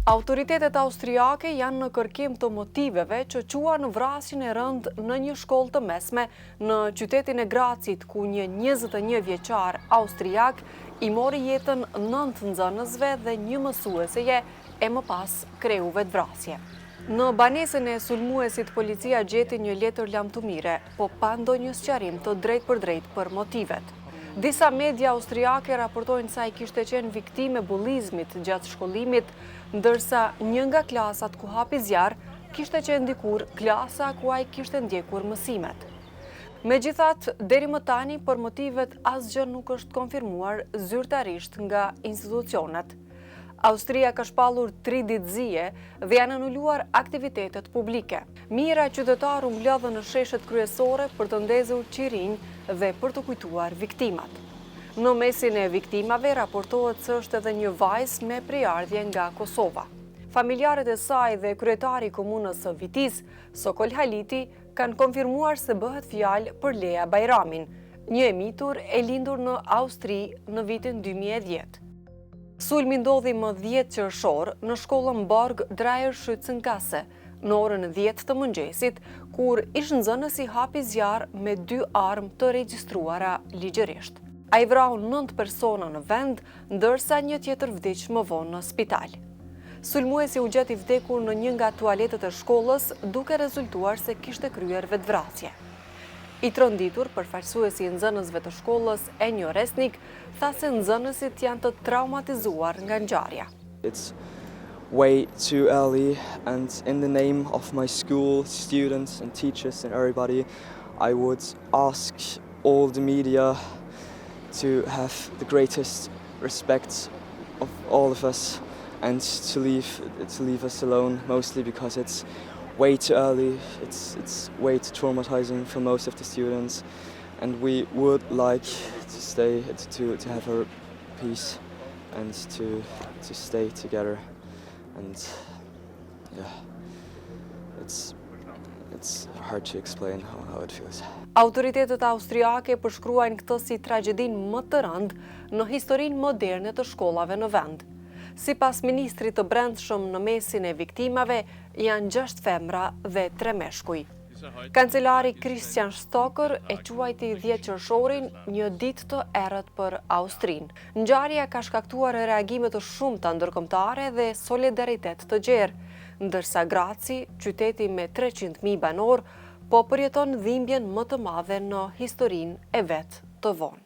Autoritetet austriake janë në kërkim të motiveve që quan vrasjen e rënd në një shkollë të mesme në qytetin e Gracit, ku një 21 vjeçar austriak i mori jetën 9 nxënësve dhe një mësueseje e më pas kreu vetvrasje. Në banesën e sulmuesit policia gjeti një letër lamtumire, po pa ndonjë sqarim të drejt për motivet. Disa media austriake raportojnë se ai kishte qenë viktimë e bullizmit gjatë shkollimit, ndërsa një nga klasat ku hapi zjarr kishte qenë dikur klasa ku ai kishte ndjekur mësimet. Megjithatë, deri më tani për motivet asgjë nuk është konfirmuar zyrtarisht nga institucionet. Austria ka shpallur 3 ditëzie dhe janë anuluar aktivitetet publike. Mijëra qytetarë u mblodhën në sheshet kryesore për të ndezur qirinj dhe për të kujtuar viktimat. Në mesin e viktimave raportohet se është edhe një vajzë me prejardhje nga Kosova. Familjarët e saj dhe kryetari i komunës së Vitis, Sokol Haliti, kanë konfirmuar se bëhet fjalë për Lea Bajramin, një e mitur e lindur në Austri në vitin 2010. Sulmi ndodhi më 10 qershor në shkollën Borg Dreyer Schützengasse, në orën 10 të mëngjesit, kur ish nxënësi hapi zjarr me 2 armë të regjistruara ligjërisht. Ai vrau 9 persona në vend, ndërsa një tjetër vdiq më vonë në spital. Sulmuesi u gjeti vdekur në një nga tualetet e shkollës, duke rezultuar se kishte kryer vetvrasje. I tronditur, përfaqësuesi i nxënësve të shkollës, Enjo Resnik, tha se nxënësit janë të traumatizuar nga ngjarja. It's way too early, and in the name of my school, students and teachers and everybody, I would ask all the media to have the greatest respect of all of us and to leave us alone, mostly because it's way too early, it's way too traumatizing for most of the students, and we would like to stay, to have our peace and to stay together, and yeah, it's hard to explain how it feels. Autoritetet austriake përshkruajnë këtë si tragjedinë më të rëndë në historinë moderne të shkollave në vend. Sipas ministrit të brendshëm, në mesin e viktimave janë 6 femra dhe 3 meshkuj. Kancelari Christian Stocker e quajti 10 qershorin një ditë të errët për Austrinë. Ngjarja ka shkaktuar reagime të shumta ndërkombëtare dhe solidaritet të gjerë, ndërsa Graci, qyteti me 300.000 banor, po përjeton dhimbjen më të madhe në historinë e vet të vonë.